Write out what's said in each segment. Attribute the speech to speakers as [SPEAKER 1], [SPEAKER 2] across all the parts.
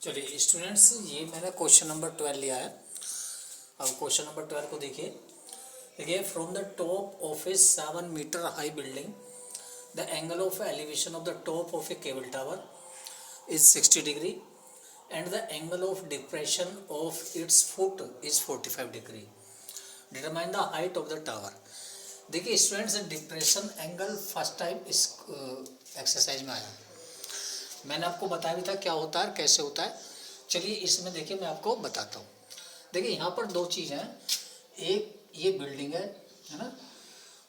[SPEAKER 1] चलिए स्टूडेंट्स, ये मैंने क्वेश्चन नंबर 12 लिया है। अब क्वेश्चन नंबर 12 को देखिए from the top of a 7 metre high building the angle of elevation of the top of a cable tower is 60 degree and the angle of depression of its foot is 45 degree. Determine the height of the tower. देखिए students, depression angle first time इस exercise में आया। मैंने आपको बताया भी था क्या होता है, कैसे होता है। चलिए इसमें देखिए मैं आपको बताता हूँ। देखिए यहाँ पर दो चीज़ हैं, एक ये बिल्डिंग है ना,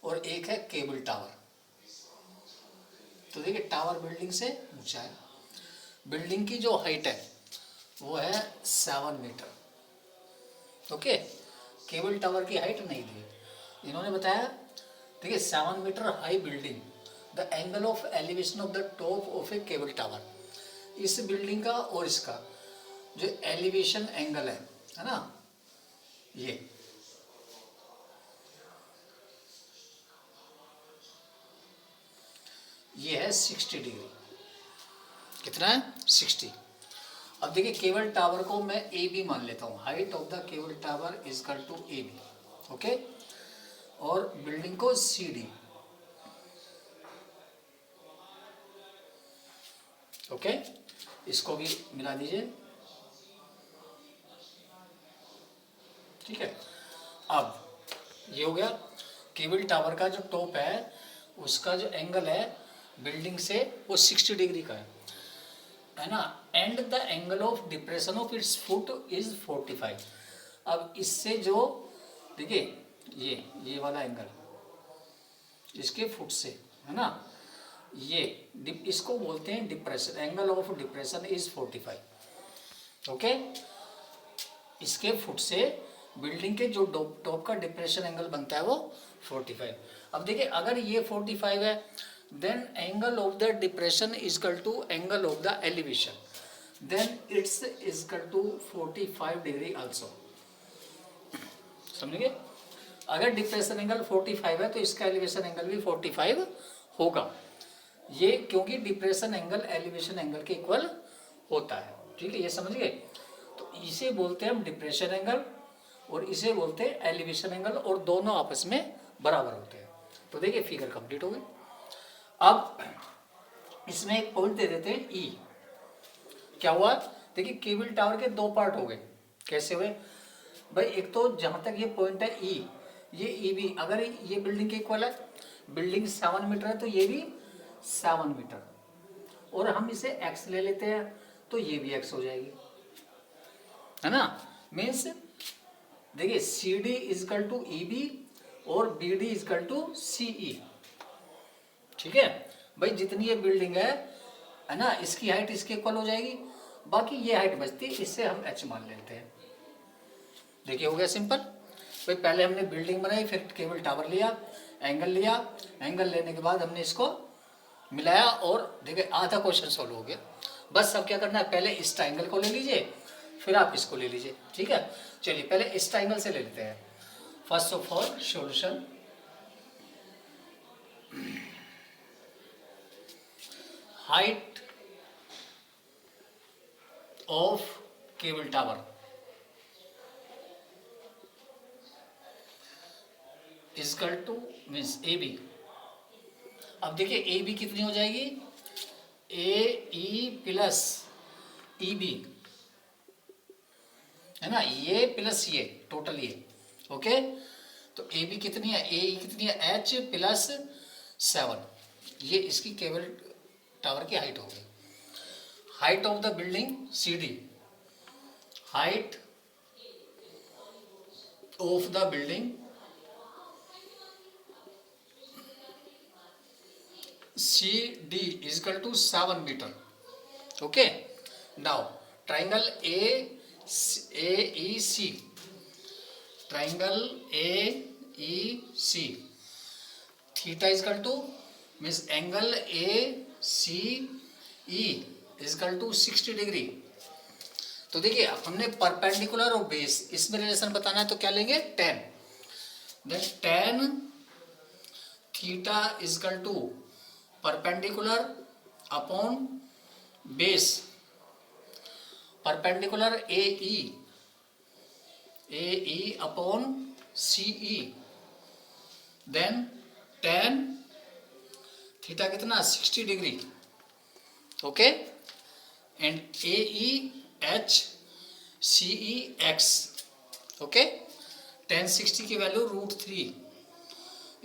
[SPEAKER 1] और एक है केबल टावर। तो देखिए टावर बिल्डिंग से ऊंचा है। बिल्डिंग की जो हाइट है वो है 7 मीटर। ओके, केबल टावर की हाइट नहीं दी इन्होंने बताया। देखिए 7 metre high building the angle of elevation of the top of a cable tower. इस बिल्डिंग का और इसका जो एलिवेशन एंगल है ना, ये है 60 डिग्री। कितना है? 60। अब देखिए केबल टावर को मैं ए बी मान लेता हूँ। Height of the cable tower is equal to A B. Okay, और बिल्डिंग को सी डी। ओके, इसको भी मिला दीजिए। ठीक है, अब ये हो गया। केबल टावर का जो टॉप है उसका जो एंगल है बिल्डिंग से वो 60 डिग्री का है ना। And the angle of depression of its foot is 45। अब इससे जो देखिए ये वाला एंगल इसके फुट से है ना, ये इसको बोलते हैं depression. Angle of depression is 45। Okay, इसके फुट से बिल्डिंग के जो टॉप का डिप्रेशन एंगल बनता है वो 45। अब देखिए अगर ये 45 है then angle of the depression is equal to angle of the elevation, then it's is equal to 45 degree also. समझेंगे? अगर डिप्रेशन एंगल 45 है तो इसका एलिवेशन एंगल भी 45 होगा। ये क्योंकि डिप्रेशन एंगल एलिवेशन एंगल के इक्वल होता है। ठीक है, ये समझ गए? तो इसे बोलते हैं हम डिप्रेशन एंगल और इसे बोलते हैं एलिवेशन एंगल, और दोनों आपस में बराबर होते हैं। तो देखिए फिगर कंप्लीट हो गई। अब इसमें एक पॉइंट दे देते हैं ई। क्या हुआ? देखिए केबल टावर के दो पार्ट हो गए। कैसे हुए भाई? एक तो जहां तक ये पॉइंट है ई, ये ई भी अगर ये बिल्डिंग के इक्वल है, बिल्डिंग 7 मीटर है तो ये भी 7 मीटर, और हम इसे एक्स ले लेते हैं तो ये भी एक्स हो जाएगी, है ना। मीन्स देखिए C D is equal to E B और B D is equal to C E. ठीक है भाई, जितनी ये बिल्डिंग है ना, इसकी हाइट इसके इक्वल हो जाएगी, बाकी ये हाइट बचती है, इससे हम एच मान लेते हैं। देखिए हो गया सिंपल भाई। पहले हमने बिल्डिंग बनाई, फिर केबल टावर लिया, एंगल लिया, एंगल लेने के बाद हमने इसको मिलाया और देखिए आधा क्वेश्चन सॉल्व हो गया। बस अब क्या करना है, पहले इस ट्रायंगल को ले लीजिए फिर आप इसको ले लीजिए। ठीक है, चलिए पहले इस ट्रायंगल से ले लेते हैं। First of all solution, height of cable tower is equal to means A B. अब देखिए ए बी कितनी हो जाएगी? ए ई प्लस ई बी, है ना, ये प्लस ये टोटल ये। ओके, तो ए बी कितनी है? ए ई कितनी है? H plus 7। ये इसकी केबल टावर की हाइट हो गई। Height of the building C D, height of the building C D is equal to 7 metre. Okay, now triangle A E C, triangle A E C, theta is equal to means angle A C E is equal to 60 degree. तो देखिए हमने perpendicular और base इसमें relation बताना है तो क्या लेंगे? Tan. Then tan theta is equal to perpendicular upon base perpendicular A E upon C E, then tan theta कितना 60 degree, okay, and A E H C E X, okay, tan 60 की value √3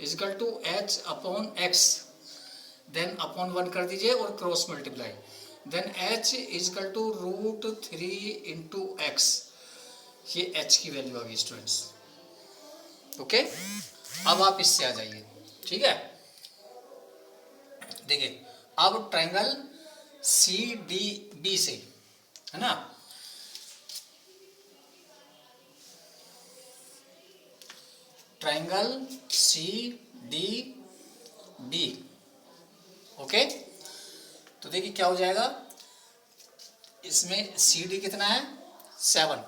[SPEAKER 1] is equal to H upon X, then upon 1 कर दीजिए और cross multiply, then h is equal to √3 into X, ये h की value आ गई students, okay. अब आप इससे आ जाइए, ठीक है। देखिए अब ट्रायंगल सी डी बी से, है ना, triangle C D B, okay. तो देखिए क्या हो जाएगा, इसमें सी डी कितना है 7,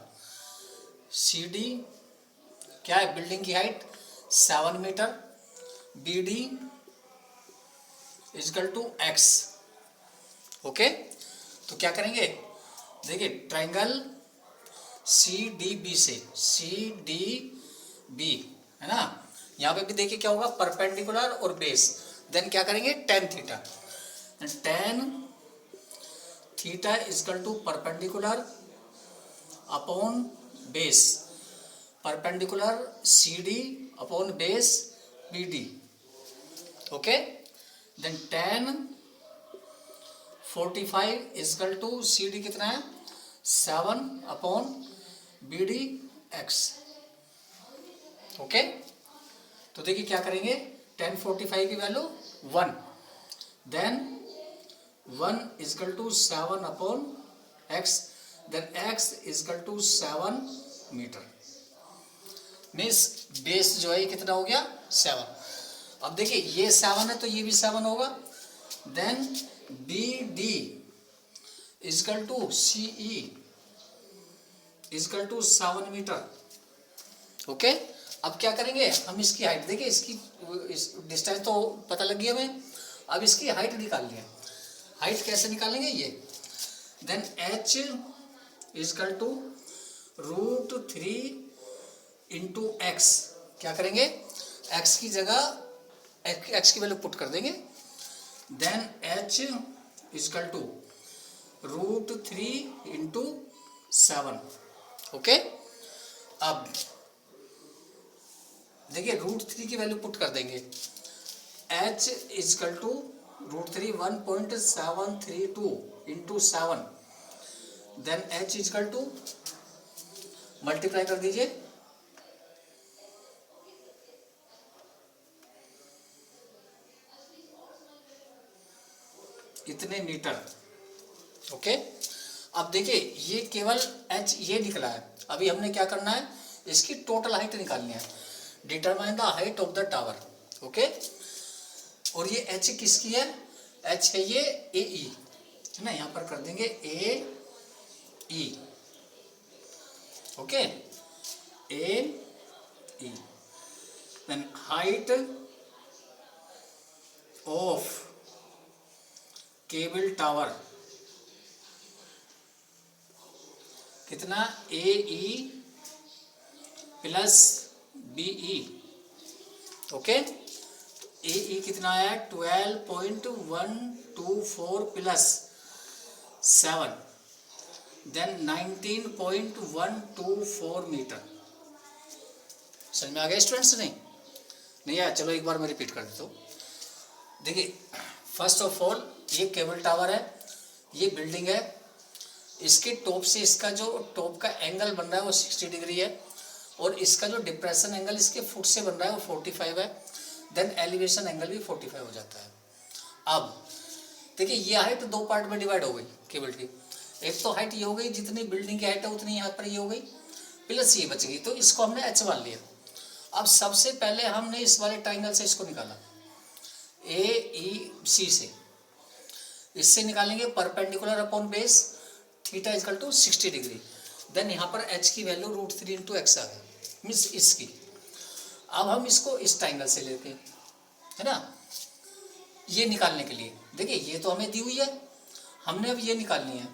[SPEAKER 1] सी डी क्या है, बिल्डिंग की height 7 metre, B D is equal to X, okay. तो क्या करेंगे, देखिए ट्रायंगल सी डी बी से, सी डी बी, है ना, यहाँ पे भी देखिए क्या होगा, परपेंडिकुलर और बेस, देन क्या करेंगे tan theta, tan theta is equal to perpendicular upon base, perpendicular C D upon base B D, okay, then tan 45 is equal to C D कितना है 7 upon B D X, okay. तो देखिए क्या करेंगे, 1045 की value 1, then 1 is equal to 7 upon X, then X is equal to 7 metre, means base जो है कितना हो गया 7। अब देखिए ये 7 है तो ये भी 7 होगा, then B D is equal to C E is equal to 7 metre, okay. अब क्या करेंगे हम, इसकी हाइट देखिए, इसकी इस डिस्टेंस तो पता लग गया हमें, अब इसकी हाइट निकालनी है। हाइट कैसे निकालेंगे ये, then h is equal to √3 into X, क्या करेंगे x की जगह x की वैल्यू पुट कर देंगे, then h is equal to √3 into 7, okay. अब देखिए √3 की वैल्यू पुट कर देंगे, h is equal to √3 1.732 into 7, then h is equal to multiply कर दीजिए, इतने मीटर, ओके। अब देखिए ये केवल h ये निकला है, अभी हमने क्या करना है, इसकी टोटल हाइट निकालनी है, determine the height of the tower, okay. और ये h किसकी है, h है ये ए ई, है ना, यहाँ पर कर देंगे A E, okay, A E, then height of cable tower कितना, A E plus B E, okay. A E कितना है 12.124 प्लस 7, देन 19.124 मीटर। समझ में आ गया स्टूडेंट्स, नहीं आया, चलो एक बार मैं रिपीट कर देता हूँ। देखिए फर्स्ट ऑफ ऑल ये केबल टावर है, ये बिल्डिंग है, इसके टॉप से इसका जो टॉप का एंगल बन रहा है वो 60 डिग्री है, और इसका जो डिप्रेशन एंगल इसके फुट से बन रहा है वो 45 है, देन एलिवेशन एंगल भी 45 हो जाता है। अब देखिए ये हाइट दो पार्ट में डिवाइड हो गई केबल की, एक तो हाइट ये हो गई जितनी बिल्डिंग की हाइट है उतनी यहाँ पर ये हो गई, प्लस ये बच गई, तो इसको हमने h मान लिया। अब सबसे पहले हमने इस वाले ट्राइंगल से इसको निकाला, ए ई सी से, इससे निकालेंगे perpendicular upon base theta is equal to 60 degree, then यहाँ पर h की वैल्यू √3 इंटू एक्स आ गई, मीन्स इसकी। अब हम इसको इस ट्राइंगल से लेते हैं, है ना, ये निकालने के लिए। देखिए ये तो हमें दी हुई है, हमने अब ये निकालनी है,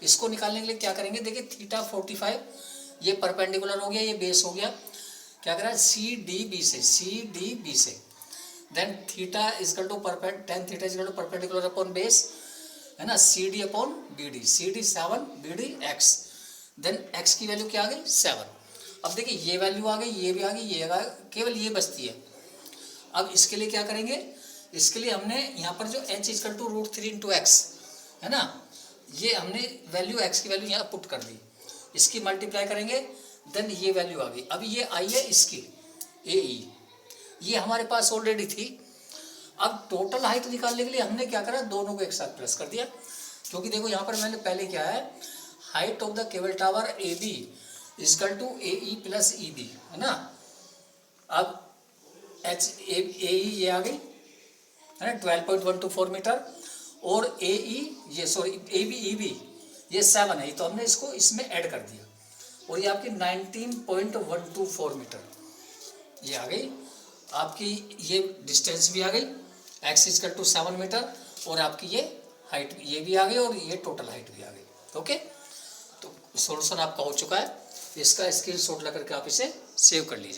[SPEAKER 1] इसको निकालने के लिए क्या करेंगे, देखिए थीटा 45 ये परपेंडिकुलर हो गया, ये बेस हो गया, क्या करा सी डी बी से, then theta is equal to tan theta is equal to perpendicular upon base, है ना, C D upon B D, C D 7, B D X, then X की वैल्यू क्या आ गई 7। अब देखिए ये वैल्यू आ गई, ये भी आ गई, ये आ गई, केवल ये बचती है। अब इसके लिए क्या करेंगे, इसके लिए हमने यहाँ पर जो h is equal to √3 into X है ना, ये हमने वैल्यू x की वैल्यू यहाँ पुट कर दी, इसकी मल्टीप्लाई करेंगे, देन ये वैल्यू आ गई। अब ये आई है इसकी ए ई, ये हमारे पास ऑलरेडी थी। अब टोटल हाइट निकालने के लिए हमने क्या करा, दोनों को एक साथ प्लस कर दिया, क्योंकि देखो यहाँ पर मैंने पहले क्या है, height of the cable tower A B is equal to A E plus E B, है ना। अब एच ए ई ये आ गई है ना 12.124 मीटर, और ए ई ये sorry A B E B ये 7 है, तो हमने इसको इसमें ऐड कर दिया, और ये आपकी 19.124 मीटर ये आ गई आपकी, ये डिस्टेंस भी आ गई, एक्स इजकल टू 7 मीटर, और आपकी ये हाइट ये भी आ गई, और ये टोटल हाइट भी आ गई। ओके, तो सॉल्यूशन आपका हो चुका है, इसका स्क्रीनशॉट लेकर के आप इसे सेव कर लीजिए।